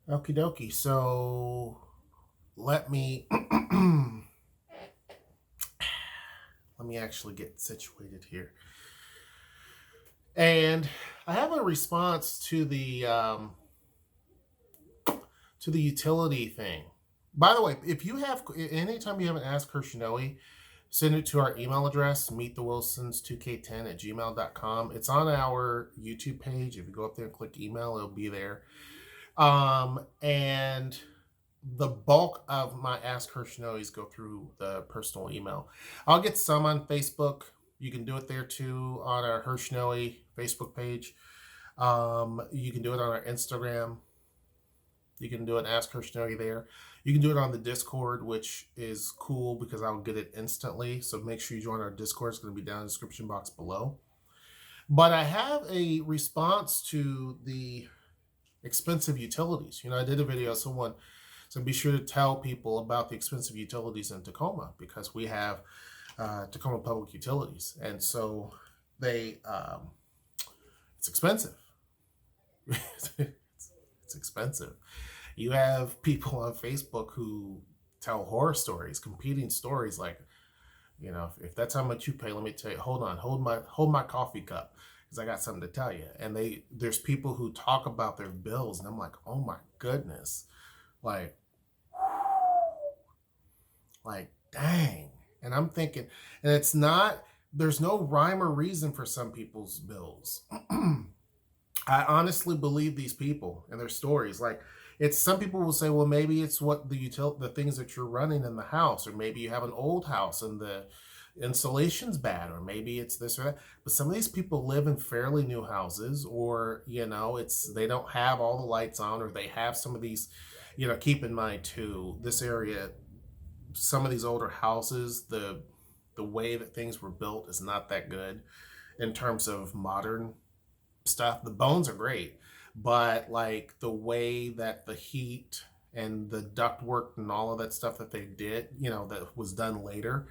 Okie dokie. So let me let me actually get situated here. And I have a response to the utility thing. By the way, if you have anytime you haven't asked HershNoeie, send it to our email address, meetthewilsons2k10@gmail.com. It's on our YouTube page. If you go up there and click email, it'll be there. And the bulk of my Ask HershNoeie's go through the personal email. I'll get some on Facebook. You can do it there too on our HershNoeie Facebook page. You can do it on our Instagram. You can do an Ask HershNoeie there. You can do it on the Discord, which is cool because I'll get it instantly. So make sure you join our Discord. It's going to be down in the description box below. But I have a response to the expensive utilities. I did a video. So be sure to tell people about the expensive utilities in Tacoma because we have Tacoma Public Utilities, and so it's expensive. It's expensive. You have people on Facebook who tell horror stories, competing stories like, if that's how much you pay, let me tell you, hold on, hold my coffee cup because I got something to tell you. And there's people who talk about their bills, and I'm like, oh my goodness, like dang. And I'm thinking, and there's no rhyme or reason for some people's bills. I honestly believe these people and their stories. Like, some people will say, well, maybe it's what the things that you're running in the house, or maybe you have an old house and the insulation's bad, or maybe it's this or that. But some of these people live in fairly new houses, or they don't have all the lights on, or they have some of these. Keep in mind too, this area, some of these older houses, the way that things were built is not that good in terms of modern stuff. The bones are great, but like the way that the heat and the ductwork and all of that stuff that they did, that was done later,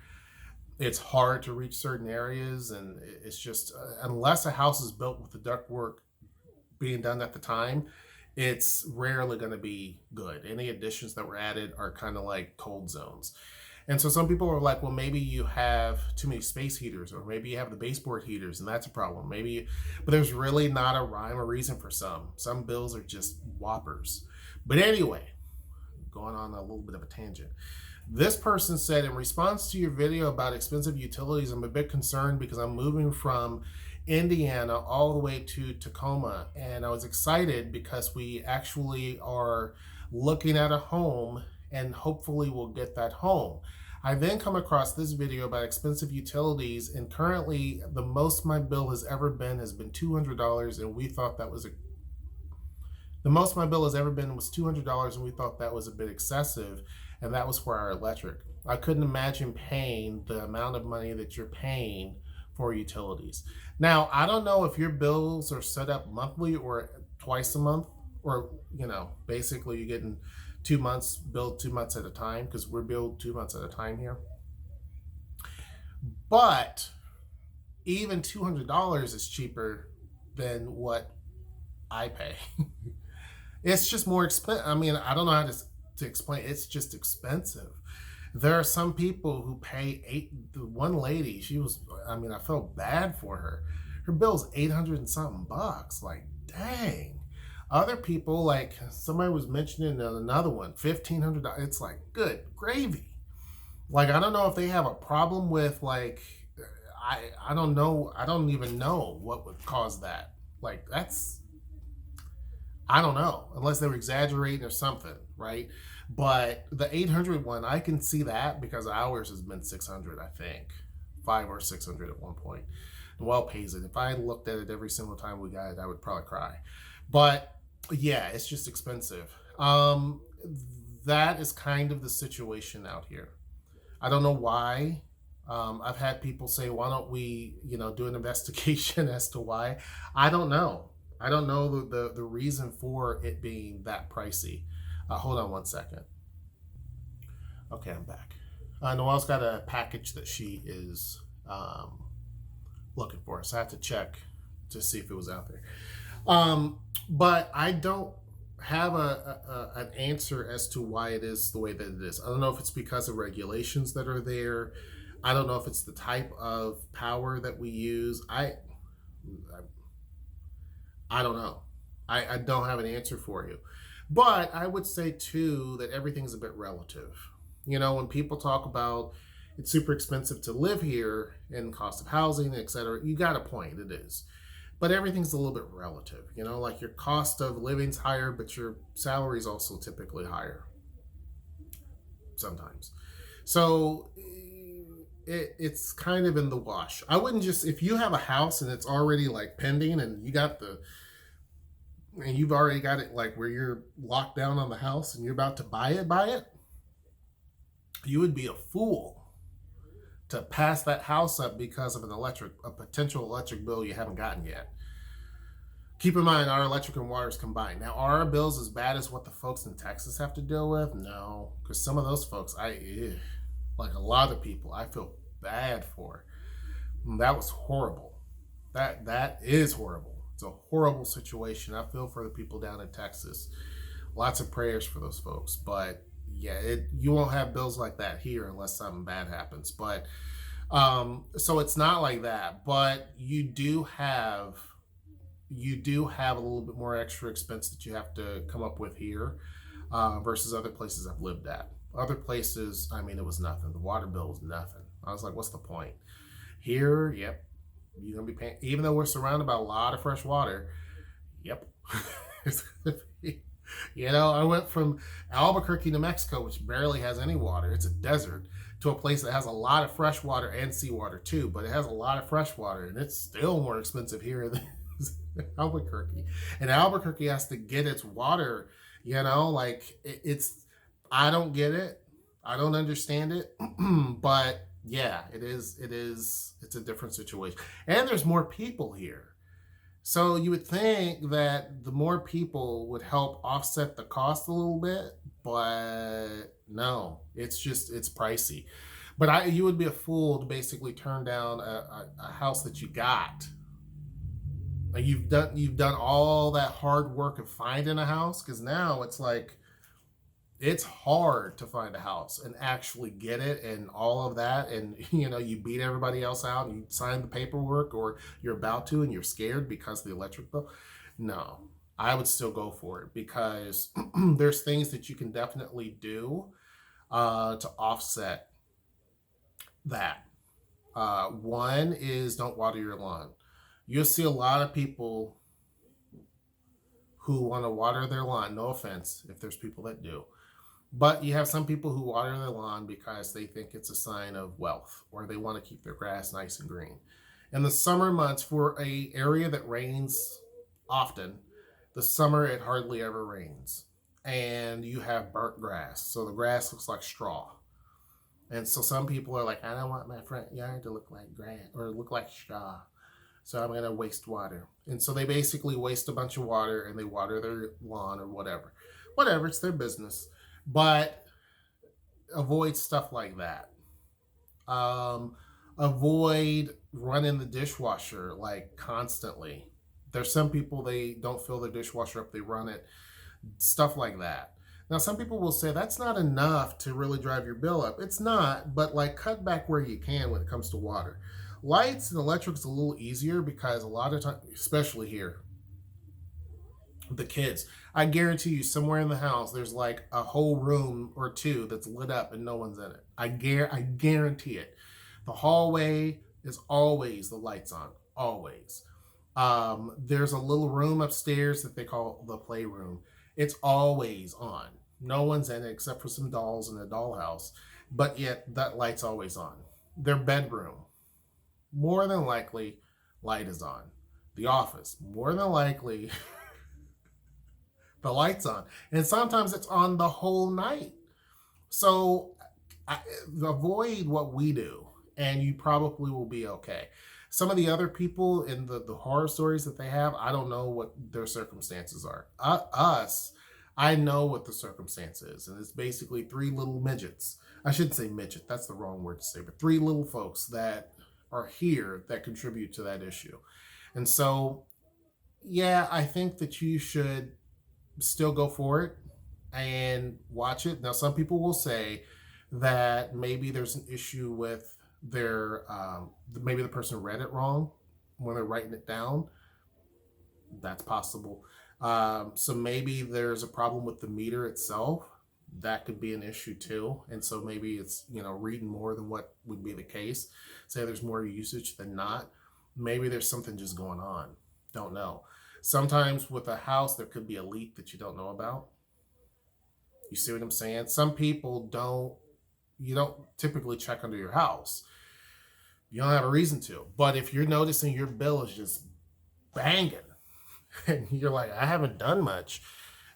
it's hard to reach certain areas. And it's just, unless a house is built with the ductwork being done at the time, it's rarely going to be good. Any additions that were added are kind of like cold zones. And so some people are like, well, maybe you have too many space heaters, or maybe you have the baseboard heaters, and that's a problem. But there's really not a rhyme or reason for some. Some bills are just whoppers. But anyway, going on a little bit of a tangent. This person said, in response to your video about expensive utilities, I'm a bit concerned because I'm moving from Indiana all the way to Tacoma, and I was excited because we actually are looking at a home, and hopefully we'll get that home. I then come across this video about expensive utilities, and currently the most my bill has ever been has been $200, and we thought that was the most my bill has ever been was $200, and we thought that was a bit excessive, and that was for our electric. I couldn't imagine paying the amount of money that you're paying for utilities. Now, I don't know if your bills are set up monthly or twice a month, or, basically you're getting 2 months billed 2 months at a time, because we're billed 2 months at a time here. But even $200 is cheaper than what I pay. It's just more expensive. I mean, I don't know how to explain. It's just expensive. There are some people who pay the one lady, I felt bad for her. Her bill's 800 and something bucks. Like, dang. Other people, like somebody was mentioning another one, $1,500. It's like, good gravy. Like, I don't know if they have a problem with, like, I don't know. I don't even know what would cause that. Like, I don't know, unless they were exaggerating or something, right? But the 800 one, I can see that because ours has been 600, I think, 500 or 600 at one point. Well pays it. If I looked at it every single time we got it, I would probably cry. But yeah, it's just expensive. That is kind of the situation out here. I don't know why. I've had people say, why don't we, do an investigation as to why? I don't know. I don't know the reason for it being that pricey. Hold on one second. Okay, I'm back. Noelle's got a package that she is looking for, so I have to check to see if it was out there. But I don't have an answer as to why it is the way that it is. I don't know if it's because of regulations that are there. I don't know if it's the type of power that we use. I don't know. I don't have an answer for you. But I would say too that everything's a bit relative. You know, when people talk about it's super expensive to live here and cost of housing, et cetera, you got a point. It is. But everything's a little bit relative. You know, like your cost of living's higher, but your salary's also typically higher sometimes. So it's kind of in the wash. I wouldn't just, if you have a house and it's already like pending and you've already got it like where you're locked down on the house and you're about to buy it, you would be a fool to pass that house up because of a potential electric bill you haven't gotten yet. Keep in mind, our electric and water is combined. Now, are our bills as bad as what the folks in Texas have to deal with? No, because some of those folks, like a lot of people, I feel bad for. That was horrible. That is horrible. It's a horrible situation. I feel for the people down in Texas. Lots of prayers for those folks. But yeah, you won't have bills like that here unless something bad happens. But so it's not like that. But you do have a little bit more extra expense that you have to come up with here versus other places I've lived at. Other places, I mean, it was nothing. The water bill was nothing. I was like, what's the point? Here, yep, you're going to be paying, even though we're surrounded by a lot of fresh water, yep. You know, I went from Albuquerque, New Mexico, which barely has any water. It's a desert, to a place that has a lot of fresh water and seawater too, but it has a lot of fresh water, and it's still more expensive here than Albuquerque. And Albuquerque has to get its water, you know, like I don't get it. I don't understand it. But yeah, it's a different situation. And there's more people here. So you would think that the more people would help offset the cost a little bit, but no, it's pricey. But you would be a fool to basically turn down a house that you got. Like you've done all that hard work of finding a house, because now it's like it's hard to find a house and actually get it and all of that, and you know, you beat everybody else out and you sign the paperwork, or you're about to and you're scared because of the electric bill. No, I would still go for it, because there's things that you can definitely do to offset that. One is don't water your lawn. You'll see a lot of people who want to water their lawn. No offense if there's people that do. But you have some people who water their lawn because they think it's a sign of wealth, or they want to keep their grass nice and green. In the summer months, for an area that rains often, the summer it hardly ever rains. And you have burnt grass. So the grass looks like straw. And so some people are like, I don't want my front yard to look like grass or look like straw. So I'm going to waste water. And so they basically waste a bunch of water and they water their lawn or whatever. Whatever, it's their business. But avoid stuff like that. Avoid running the dishwasher like constantly. There's some people, they don't fill their dishwasher up, they run it. Stuff like that. Now, some people will say that's not enough to really drive your bill up. It's not, but like cut back where you can when it comes to water. Lights and electric is a little easier because a lot of times, especially here, the kids, I guarantee you somewhere in the house there's like a whole room or two that's lit up and no one's in it. I guarantee it. The hallway is always the lights on, always. There's a little room upstairs that they call the playroom. It's always on. No one's in it except for some dolls in a dollhouse, but yet that light's always on. Their bedroom, more than likely, light is on. The office, more than likely, the light's on. And sometimes it's on the whole night. So avoid what we do, and you probably will be okay. Some of the other people in the horror stories that they have, I don't know what their circumstances are. I know what the circumstance is, and it's basically three little midgets. I shouldn't say midget, that's the wrong word to say, but three little folks that are here that contribute to that issue. And so, yeah, I think that you should still go for it and watch it. Now, some people will say that maybe there's an issue with their, maybe the person read it wrong when they're writing it down. That's possible. So maybe there's a problem with the meter itself. That could be an issue too. And so maybe it's, reading more than what would be the case. Say there's more usage than not. Maybe there's something just going on. Don't know. Sometimes with a house, there could be a leak that you don't know about. You see what I'm saying? Some people you don't typically check under your house. You don't have a reason to. But if you're noticing your bill is just banging and you're like, I haven't done much,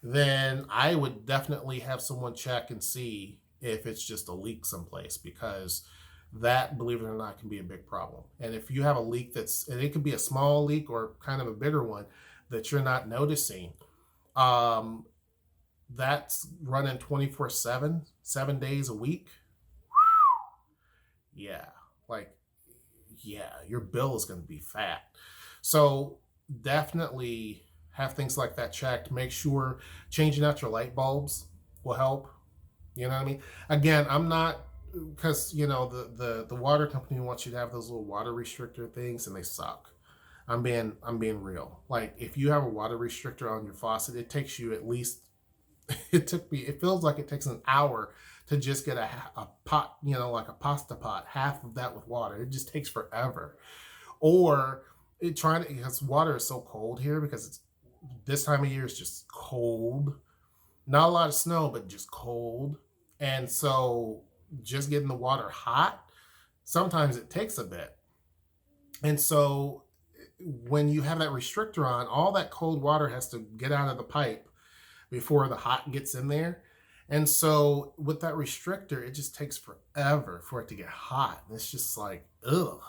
then I would definitely have someone check and see if it's just a leak someplace, because that, believe it or not, can be a big problem. And if you have a leak and it could be a small leak or kind of a bigger one that you're not noticing, that's running 24/7, 7 days a week. Yeah, your bill is going to be fat. So definitely have things like that checked. Make sure changing out your light bulbs will help. You know what I mean? Again, I'm not, because the water company wants you to have those little water restrictor things, and they suck. I'm being real. Like, if you have a water restrictor on your faucet, it takes you at least it feels like it takes an hour to just get a pot, like a pasta pot, half of that with water. It just takes forever. Or because water is so cold here, because it's this time of year is just cold. Not a lot of snow, but just cold. And so just getting the water hot, sometimes it takes a bit. And so when you have that restrictor on, all that cold water has to get out of the pipe before the hot gets in there. And so with that restrictor, it just takes forever for it to get hot. And it's just like, ugh.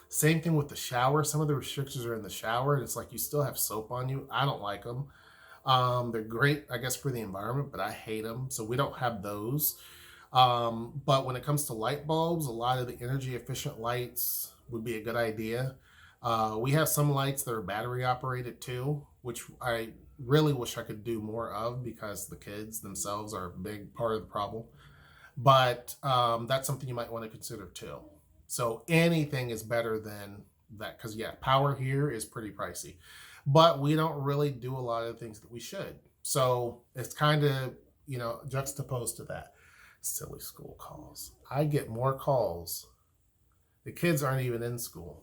Same thing with the shower. Some of the restrictors are in the shower, and it's like you still have soap on you. I don't like them. They're great, I guess, for the environment, but I hate them. So we don't have those. But when it comes to light bulbs, a lot of the energy efficient lights would be a good idea. We have some lights that are battery operated too, which I really wish I could do more of, because the kids themselves are a big part of the problem. But that's something you might want to consider too. So anything is better than that, because power here is pretty pricey, but we don't really do a lot of the things that we should. So it's kind of, juxtaposed to that. Silly school calls. I get more calls. The kids aren't even in school.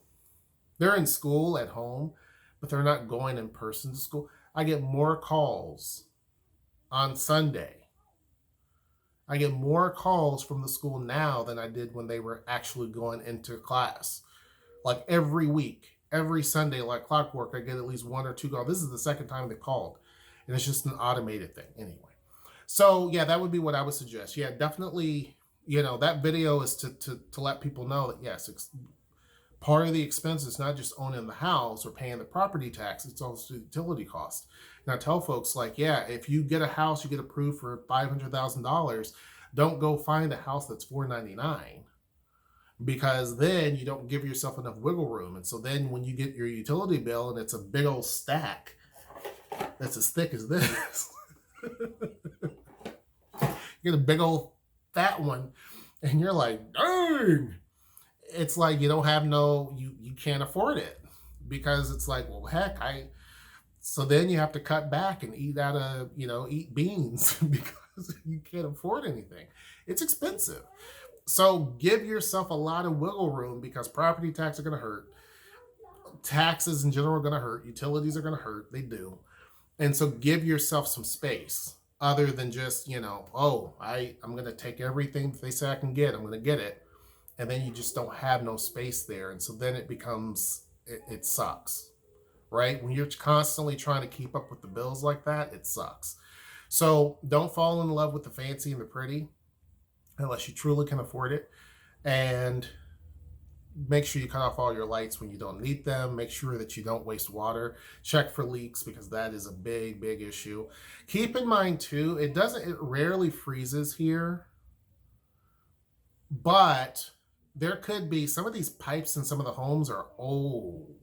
They're in school at home, but they're not going in person to school. I get more calls on Sunday. I get more calls from the school now than I did when they were actually going into class. Like every week, every Sunday, like clockwork, I get at least one or two calls. This is the second time they called, and it's just an automated thing anyway. So that would be what I would suggest. Definitely, that video is to let people know that yes, part of the expense is not just owning the house or paying the property tax, it's also utility cost. And I tell folks, if you get a house, you get approved for $500,000, don't go find a house that's $499, because then you don't give yourself enough wiggle room. And so then when you get your utility bill and it's a big old stack that's as thick as this, you get a big old fat one, and you're like, dang. It's like you don't have you can't afford it, because it's like, well, heck, so then you have to cut back and eat beans because you can't afford anything. It's expensive. So give yourself a lot of wiggle room, because property tax are going to hurt. Taxes in general are going to hurt. Utilities are going to hurt. They do. And so give yourself some space, other than just, I'm going to take everything that they say I can get. I'm going to get it. And then you just don't have no space there. And so then it becomes, it sucks, right? When you're constantly trying to keep up with the bills like that, it sucks. So don't fall in love with the fancy and the pretty unless you truly can afford it. And make sure you cut off all your lights when you don't need them. Make sure that you don't waste water. Check for leaks, because that is a big, big issue. Keep in mind too, it rarely freezes here, but there could be some of these pipes in some of the homes are old.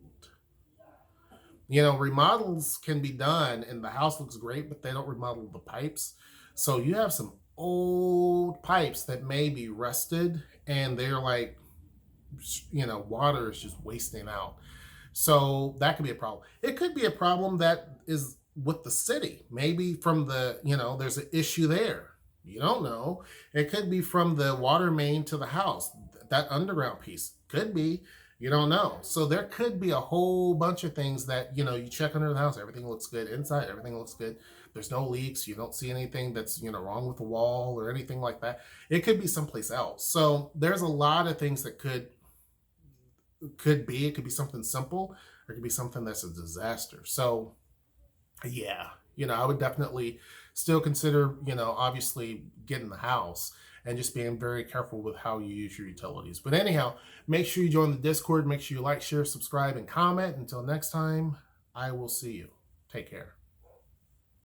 You know, remodels can be done and the house looks great, but they don't remodel the pipes. So you have some old pipes that may be rusted and they're like, you know, water is just wasting out. So that could be a problem. It could be a problem that is with the city. Maybe from the, you know, there's an issue there. You don't know. It could be from the water main to the house. That underground piece could be. You don't know. So there could be a whole bunch of things that, you know, you check under the house, everything looks good. Inside, everything looks good. There's no leaks. You don't see anything that's, you know, wrong with the wall or anything like that. It could be someplace else. So there's a lot of things that could be. It could be something simple, or it could be something that's a disaster. So yeah, you know, I would definitely still consider, you know, obviously getting the house and just being very careful with how you use your utilities. But anyhow, make sure you join the Discord. Make sure you like, share, subscribe, and comment. Until next time, I will see you. Take care.